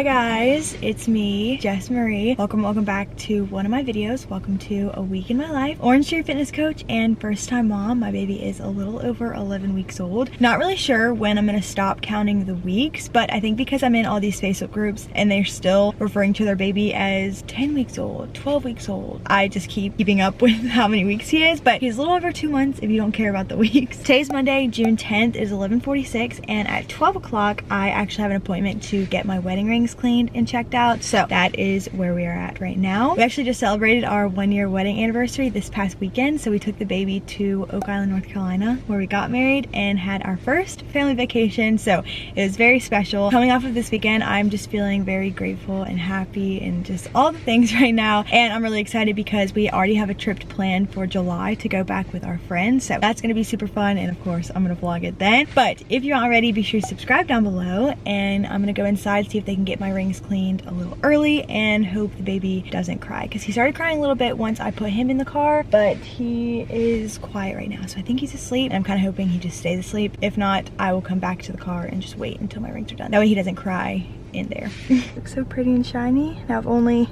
Hi guys, it's me, Jess Marie. Welcome back to one of my videos. Welcome to a week in my life. Orangetheory Fitness coach and first time mom. My baby is a little over 11 weeks old. Not really sure when I'm gonna stop counting the weeks, but I think because I'm in all these Facebook groups and they're still referring to their baby as 10 weeks old, 12 weeks old, I just keep keeping up with how many weeks he is, but he's a little over 2 months if you don't care about the weeks. Today's Monday, June 10th, is 11:46, and at 12 o'clock, I actually have an appointment to get my wedding rings cleaned and checked out. So that is where we are at right now. We actually just celebrated our 1-year wedding anniversary this past weekend. So we took the baby to Oak Island, North Carolina, where we got married and had our first family vacation. So it was very special. Coming off of this weekend, I'm just feeling very grateful and happy and just all the things right now. And I'm really excited because we already have a trip planned for July to go back with our friends. So that's gonna be super fun. And of course, I'm gonna vlog it then. But if you're not already, be sure to subscribe down below. And I'm gonna go inside, see if they can get my rings cleaned a little early and hope the baby doesn't cry, because he started crying a little bit once I put him in the car, but he is quiet right now, so I think he's asleep. I'm kind of hoping he just stays asleep. If not, I will come back to the car and just wait until my rings are done. That way he doesn't cry in there. Looks so pretty and shiny. Now if only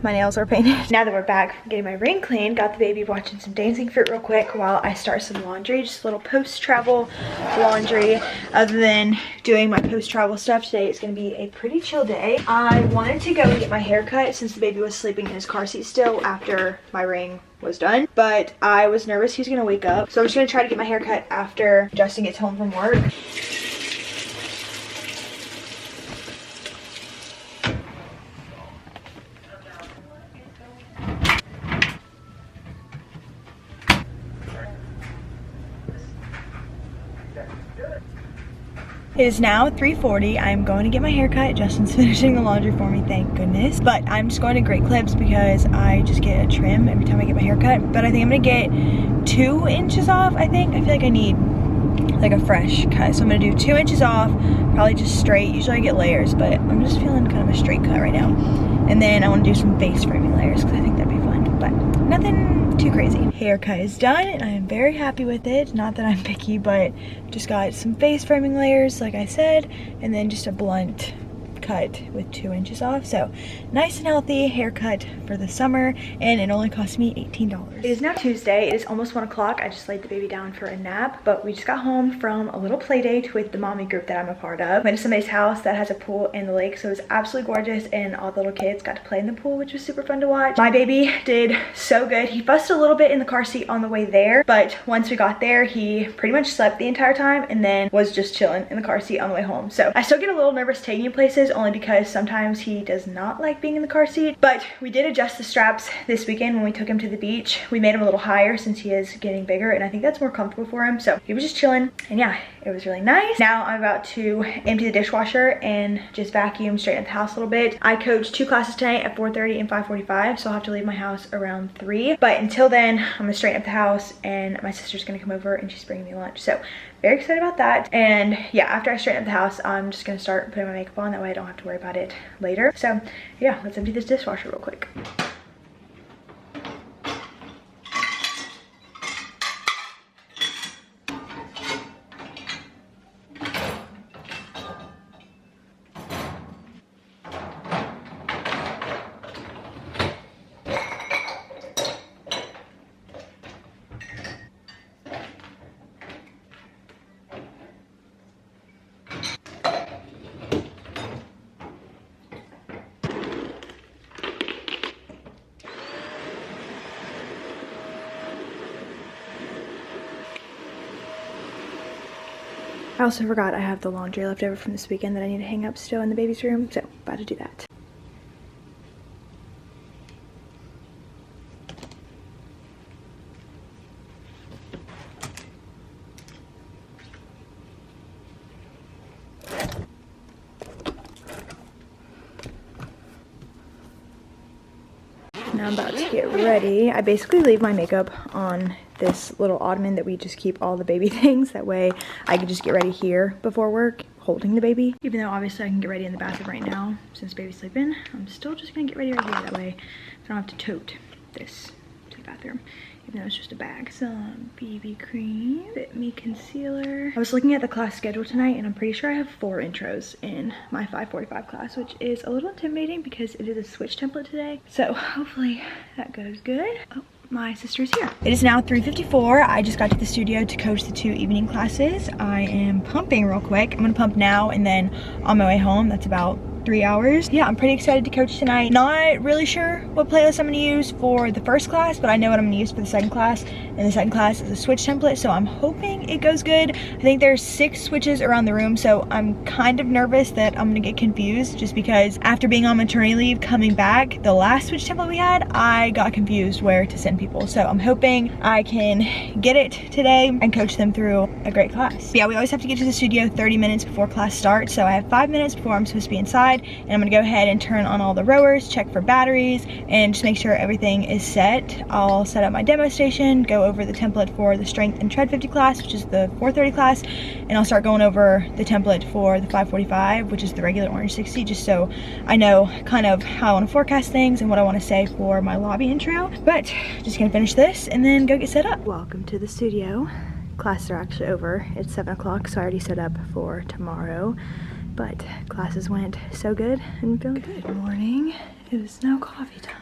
my nails are painted. Now that we're back from getting my ring cleaned, got the baby watching some Dancing Fruit real quick while I start some laundry, just a little post-travel laundry. Other than doing my post-travel stuff, today it's gonna be a pretty chill day. I wanted to go and get my hair cut since the baby was sleeping in his car seat still after my ring was done, but I was nervous he was gonna wake up. So I'm just gonna try to get my hair cut after Justin gets home from work. It is now 3:40. I'm going to get my hair cut. Justin's finishing the laundry for me, thank goodness. But I'm just going to Great Clips because I just get a trim every time I get my hair cut. But I think I'm gonna get 2 inches off, I think. I feel like I need like a fresh cut. So I'm gonna do 2 inches off, probably just straight. Usually I get layers, but I'm just feeling kind of a straight cut right now. And then I wanna do some face framing layers because I think that'd be fun, but nothing too crazy. Haircut is done and I am very happy with it. Not that I'm picky, but just got some face framing layers, like I said, and then just a blunt cut with 2 inches off. So nice and healthy haircut for the summer, and it only cost me $18. It is now Tuesday. It is almost 1 o'clock. I just laid the baby down for a nap, but we just got home from a little play date with the mommy group that I'm a part of. Went to somebody's house that has a pool and the lake, so it was absolutely gorgeous, and all the little kids got to play in the pool, which was super fun to watch. My baby did so good. He fussed a little bit in the car seat on the way there, but once we got there, he pretty much slept the entire time and then was just chilling in the car seat on the way home. So I still get a little nervous taking him places, only because sometimes he does not like being in the car seat. But we did adjust the straps this weekend when we took him to the beach. We made him a little higher since he is getting bigger, and I think that's more comfortable for him. So he was just chilling, and yeah, it was really nice. Now I'm about to empty the dishwasher and just vacuum, straighten up the house a little bit. I coach 2 classes tonight at 4:30 and 5:45, so I'll have to leave my house around 3. But until then, I'm gonna straighten up the house, and my sister's gonna come over and she's bringing me lunch. So very excited about that. And yeah, after I straighten up the house, I'm just gonna start putting my makeup on. That way I don't have to worry about it later. So yeah, let's empty this dishwasher real quick. I also forgot I have the laundry left over from this weekend that I need to hang up still in the baby's room, so about to do that. Now I'm about to get ready. I basically leave my makeup on this little ottoman that we just keep all the baby things. That way I can just get ready here before work holding the baby. Even though obviously I can get ready in the bathroom right now since baby's sleeping, I'm still just gonna get ready right here. That way I don't have to tote this to the bathroom, even though it's just a bag. Some BB cream, Fit Me concealer. I was looking at the class schedule tonight and I'm pretty sure I have 4 intros in my 5:45 class, which is a little intimidating because it is a switch template today. So hopefully that goes good. Oh, my sister's here. It is now 3:54. I just got to the studio to coach the 2 evening classes. I am pumping real quick. I'm gonna pump now and then on my way home. That's about 3 hours. Yeah, I'm pretty excited to coach tonight. Not really sure what playlist I'm gonna use for the first class, but I know what I'm gonna use for the second class. And the second class is a switch template, so I'm hoping it goes good. I think there's 6 switches around the room, so I'm kind of nervous that I'm gonna get confused just because after being on maternity leave, coming back, the last switch template we had, I got confused where to send people. So I'm hoping I can get it today and coach them through a great class. Yeah, we always have to get to the studio 30 minutes before class starts, so I have 5 minutes before I'm supposed to be inside. And I'm gonna go ahead and turn on all the rowers, check for batteries, and just make sure everything is set. I'll set up my demo station, go over the template for the strength and tread 50 class, which is the 4:30 class, and I'll start going over the template for the 5:45, which is the regular Orange 60, just so I know kind of how I wanna forecast things and what I wanna say for my lobby intro. But just gonna finish this and then go get set up. Welcome to the studio. Classes are actually over. It's 7 o'clock, so I already set up for tomorrow. But classes went so good and I'm feeling good. Good morning. It is now coffee time.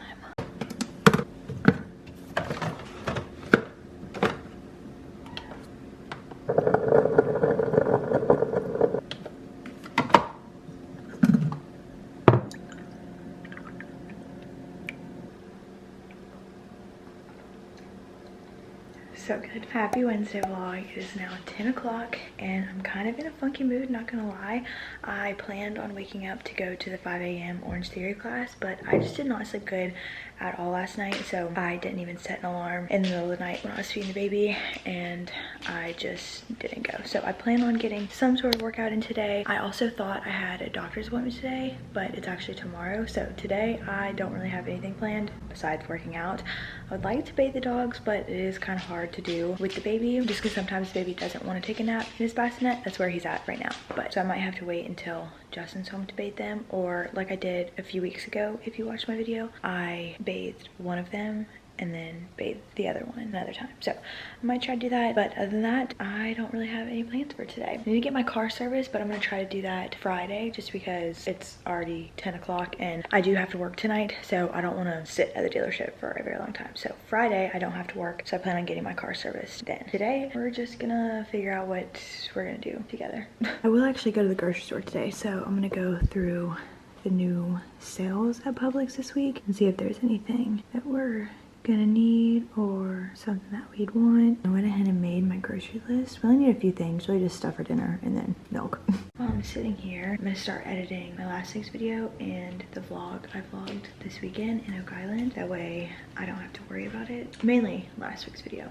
So good. Happy Wednesday vlog. It is now 10 o'clock and I'm kind of in a funky mood, not gonna lie. I planned on waking up to go to the 5 a.m. Orangetheory class, but I just did not sleep good at all last night, so I didn't even set an alarm in the middle of the night when I was feeding the baby, and I just didn't go. So I plan on getting some sort of workout in today. I also thought I had a doctor's appointment today, but it's actually tomorrow. So today I don't really have anything planned besides working out. I would like to bathe the dogs, but it is kind of hard to do with the baby just because sometimes the baby doesn't want to take a nap in his bassinet. That's where he's at right now. But so I might have to wait until Justin's home to bathe them, or like I did a few weeks ago, if you watched my video, I bathed one of them and then bathe the other one another time. So I might try to do that, but other than that, I don't really have any plans for today. I need to get my car serviced, but I'm gonna try to do that Friday just because it's already 10 o'clock and I do have to work tonight, so I don't wanna sit at the dealership for a very long time. So Friday, I don't have to work, so I plan on getting my car serviced then. Today, we're just gonna figure out what we're gonna do together. I will actually go to the grocery store today, so I'm gonna go through the new sales at Publix this week and see if there's anything that we're gonna need or something that we'd want. I went ahead and made my grocery list. We only need a few things, really just stuff for dinner and then milk. While I'm sitting here, I'm gonna start editing my last week's video and the vlog I vlogged this weekend in Oak Island. That way I don't have to worry about it. Mainly last week's video.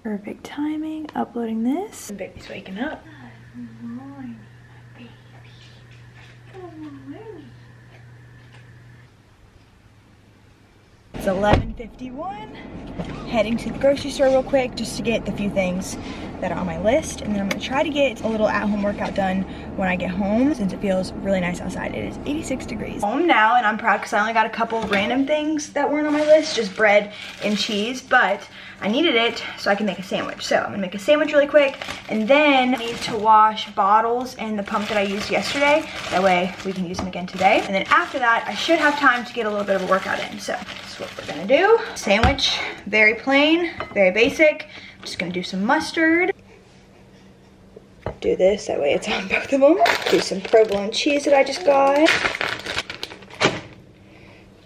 Perfect timing, uploading this. The baby's waking up. It's 11:51. Heading to the grocery store real quick just to get the few things that are on my list, and then I'm gonna try to get a little at-home workout done when I get home since it feels really nice outside. It is 86 degrees. Home now, and I'm proud because I only got a couple random things that weren't on my list, just bread and cheese, but I needed it so I can make a sandwich. So I'm gonna make a sandwich really quick, and then I need to wash bottles and the pump that I used yesterday. That way we can use them again today. And then after that, I should have time to get a little bit of a workout in. So that's what we're gonna do. Sandwich, very plain, very basic. I'm just gonna do some mustard. Do this, that way it's on both of them. Do some provolone cheese that I just got.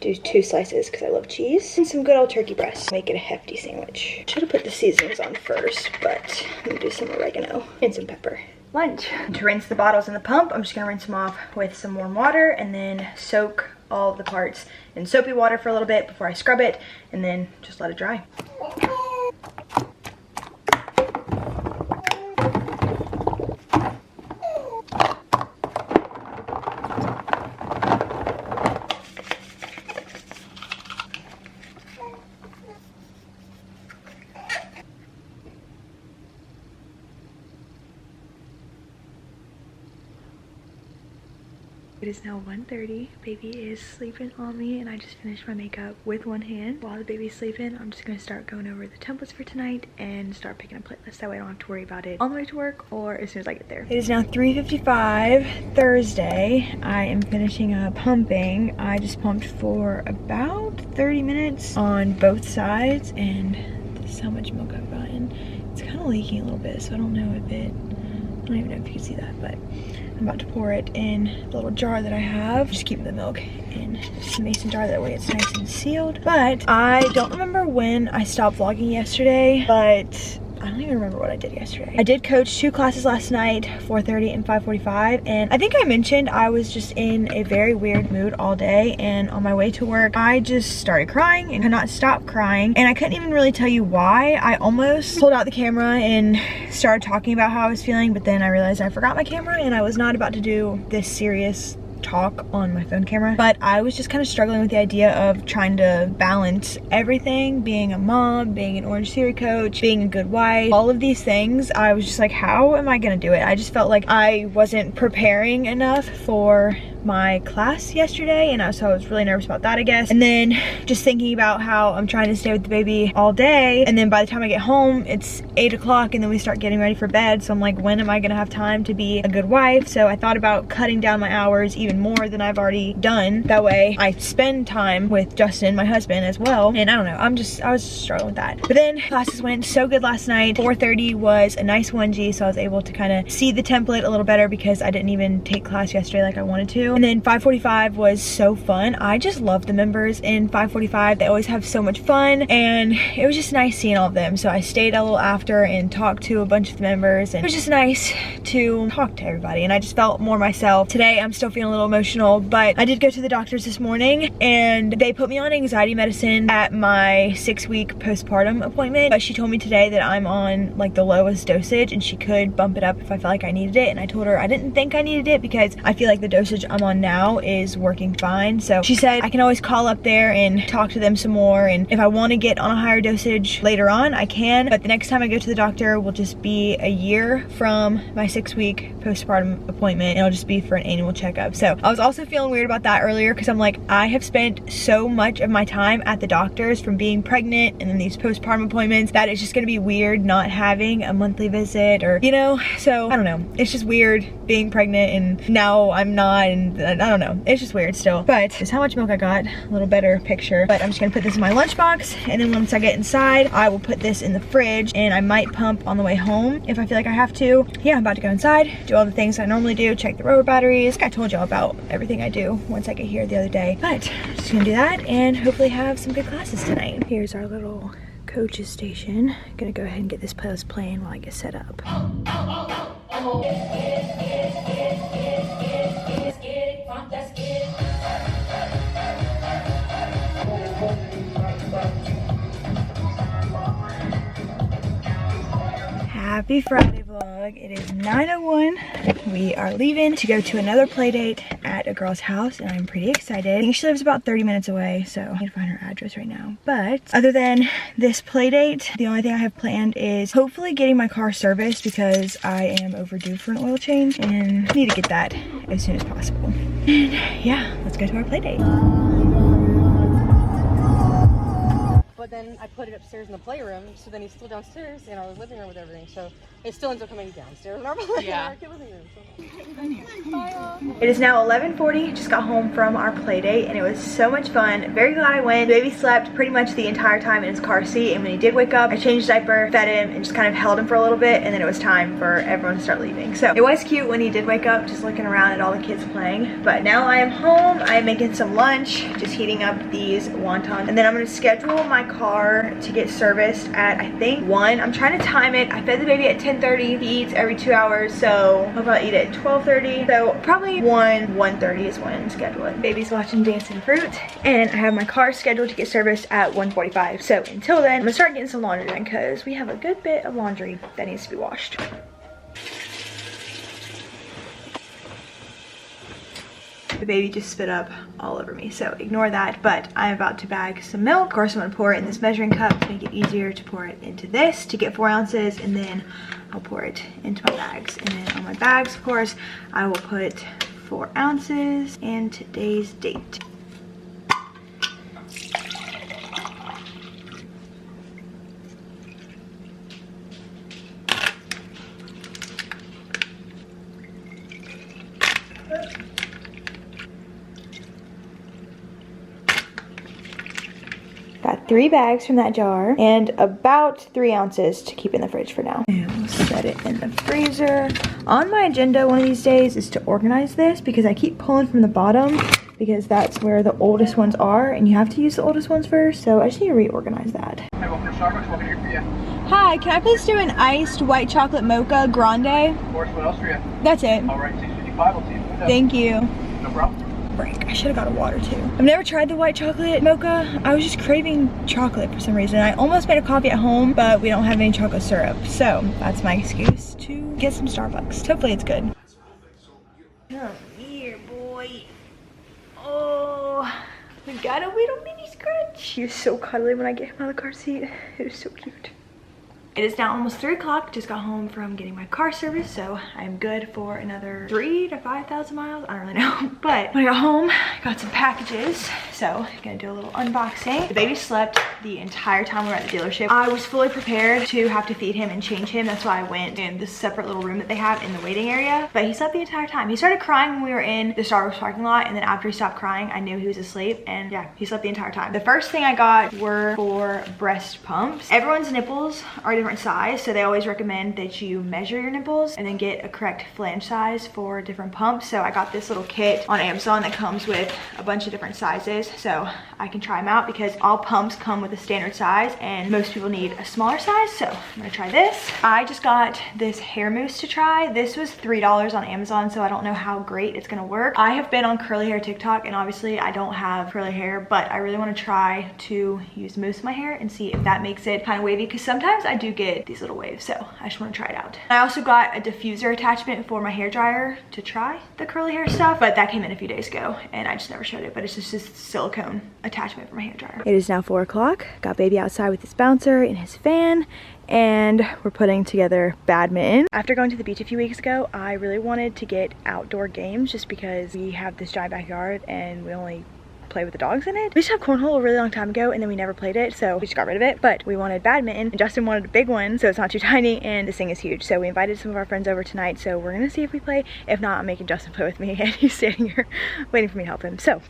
Do 2 slices because I love cheese. And some good old turkey breast. Make it a hefty sandwich. Should have put the seasonings on first, but I'm gonna do some oregano and some pepper. Lunch. To rinse the bottles in the pump, I'm just gonna rinse them off with some warm water and then soak all of the parts in soapy water for a little bit before I scrub it, and then just let it dry. It is now 1:30. Baby is sleeping on me and I just finished my makeup with one hand. While the baby's sleeping, I'm just gonna start going over the templates for tonight and start picking a playlist. That way I don't have to worry about it on the way to work or as soon as I get there. It is now 3:55 Thursday. I am finishing up pumping. I just pumped for about 30 minutes on both sides and this is how much milk I've gotten. It's kind of leaking a little bit, so I don't know if it, I don't even know if you can see that, but I'm about to pour it in the little jar that I have. Just keep the milk in this mason jar, that way it's nice and sealed. But I don't remember when I stopped vlogging yesterday, but I don't even remember what I did yesterday. I did coach 2 classes last night, 4:30 and 5:45, and I think I mentioned I was just in a very weird mood all day, and on my way to work I just started crying and could not stop crying, and I couldn't even really tell you why. I almost pulled out the camera and started talking about how I was feeling, but then I realized I forgot my camera and I was not about to do this serious talk on my phone camera. But I was just kind of struggling with the idea of trying to balance everything, being a mom, being an Orangetheory coach, being a good wife, all of these things. I was just like, how am I gonna do it? I just felt like I wasn't preparing enough for my class yesterday, and so I was really nervous about that, I guess. And then just thinking about how I'm trying to stay with the baby all day, and then by the time I get home it's 8 o'clock and then we start getting ready for bed, so I'm like, when am I gonna have time to be a good wife? So I thought about cutting down my hours even more than I've already done. That way I spend time with Justin, my husband, as well. And I don't know, I was just struggling with that. But then classes went so good last night. 4:30 was a nice 1G, so I was able to kind of see the template a little better because I didn't even take class yesterday like I wanted to. And then 5:45 was so fun. I just love the members in 5:45. They always have so much fun, and it was just nice seeing all of them. So I stayed a little after and talked to a bunch of the members, and it was just nice to talk to everybody, and I just felt more myself. Today I'm still feeling a little emotional, but I did go to the doctor's this morning and they put me on anxiety medicine at my 6-week postpartum appointment, but she told me today that I'm on like the lowest dosage and she could bump it up if I felt like I needed it, and I told her I didn't think I needed it because I feel like the dosage I'm on now is working fine. So she said I can always call up there and talk to them some more, and if I want to get on a higher dosage later on I can, but the next time I go to the doctor will just be a year from my 6-week postpartum appointment, and it'll just be for an annual checkup. So I was also feeling weird about that earlier because I'm like, I have spent so much of my time at the doctor's from being pregnant and then these postpartum appointments that it's just gonna be weird not having a monthly visit, or you know, so I don't know, it's just weird being pregnant and now I'm not, and I don't know, it's just weird still. But this is how much milk I got, a little better picture. But I'm just gonna put this in my lunchbox, and then once I get inside I will put this in the fridge, and I might pump on the way home if I feel like I have to. Yeah, I'm about to go inside, do all the things I normally do, check the rower batteries. I told y'all about everything I do once I get here the other day, but I'm just gonna do that and hopefully have some good classes tonight. Here's our little coach's station. I'm gonna go ahead and get this playlist playing while I get set up. Happy Friday vlog. It is 9:01. We are leaving to go to another play date at a girl's house, and I'm pretty excited. I think she lives about 30 minutes away, so I need to find her address right now. But other than this play date, the only thing I have planned is hopefully getting my car serviced because I am overdue for an oil change and need to get that as soon as possible. And yeah, let's go to our play date. But then I put it upstairs in the playroom, so then he's still downstairs in our living room with everything. So it still ends up coming downstairs in our living room. So. It is now 11:40. Just got home from our play date and it was so much fun. Very glad I went. Baby slept pretty much the entire time in his car seat, and when he did wake up, I changed diaper, fed him, and just kind of held him for a little bit, and then it was time for everyone to start leaving. So it was cute when he did wake up, just looking around at all the kids playing. But now I am home. I am making some lunch, just heating up these wontons, and then I'm going to schedule my car to get serviced at I think 1. I'm trying to time it. I fed the baby at 10:30. He eats every 2 hours, so I'll probably eat at 12:30. So probably 1:30 is when I schedule it. Baby's watching Dancing Fruit, and I have my car scheduled to get serviced at 1:45. So until then, I'm gonna start getting some laundry done because we have a good bit of laundry that needs to be washed. The baby just spit up all over me, so ignore that. But I'm about to bag some milk. Of course, I'm gonna pour it in this measuring cup to make it easier to pour it into this to get 4 ounces, and then I'll pour it into my bags. And then on my bags, of course, I will put 4 ounces, and today's date. Got 3 bags from that jar and about 3 ounces to keep in the fridge for now. And we'll set it in the freezer. On my agenda one of these days is to organize this because I keep pulling from the bottom because that's where the oldest ones are and you have to use the oldest ones first. So I just need to reorganize that. Hi, welcome to Starbucks. What can I do for you? Hi, can I please do an iced white chocolate mocha grande? Of course, what else for you? That's it. All right, 655. We'll see you in a minute. Thank you. No problem. Break. I should have got a water too. I've never tried the white chocolate mocha. I was just craving chocolate for some reason. I almost made a coffee at home, but we don't have any chocolate syrup. So that's my excuse to get some Starbucks. Hopefully it's good. Come here, boy. Oh, we got a little mini scratch. He was so cuddly when I get him out of the car seat. It was so cute. It is now almost 3 o'clock. Just got home from getting my car service, so I'm good for another 3,000 to 5,000 miles. I don't really know. But when I got home, I got some packages. So I'm gonna do a little unboxing. The baby slept the entire time we were at the dealership. I was fully prepared to have to feed him and change him. That's why I went in this separate little room that they have in the waiting area. But he slept the entire time. He started crying when we were in the Starbucks parking lot, and then after he stopped crying, I knew he was asleep. And yeah, he slept the entire time. The first thing I got were for breast pumps. Everyone's nipples are different size, so they always recommend that you measure your nipples and then get a correct flange size for different pumps. So I got this little kit on Amazon that comes with a bunch of different sizes so I can try them out because all pumps come with a standard size and most people need a smaller size. So I'm gonna try this. I just got this hair mousse to try. This was $3 on Amazon, so I don't know how great it's gonna work. I have been on curly hair TikTok and obviously I don't have curly hair, but I really want to try to use mousse in my hair and see if that makes it kind of wavy because sometimes I do get these little waves, so I just want to try it out. I also got a diffuser attachment for my hair dryer to try the curly hair stuff, but that came in a few days ago and I just never showed it, but it's just this silicone attachment for my hair dryer. It is now 4 o'clock. Got baby outside with his bouncer and his fan, and we're putting together badminton. After going to the beach a few weeks ago, I really wanted to get outdoor games just because we have this giant backyard and we only play with the dogs in it. We used to have cornhole a really long time ago and then we never played it, so we just got rid of it. But we wanted badminton and Justin wanted a big one so it's not too tiny, and this thing is huge. So we invited some of our friends over tonight, so we're gonna see if we play. If not, I'm making Justin play with me and he's standing here waiting for me to help him. So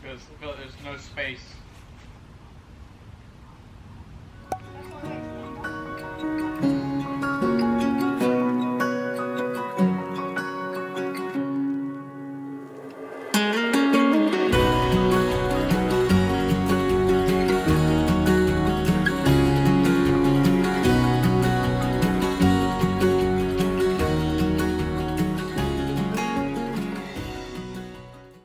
Because there's no space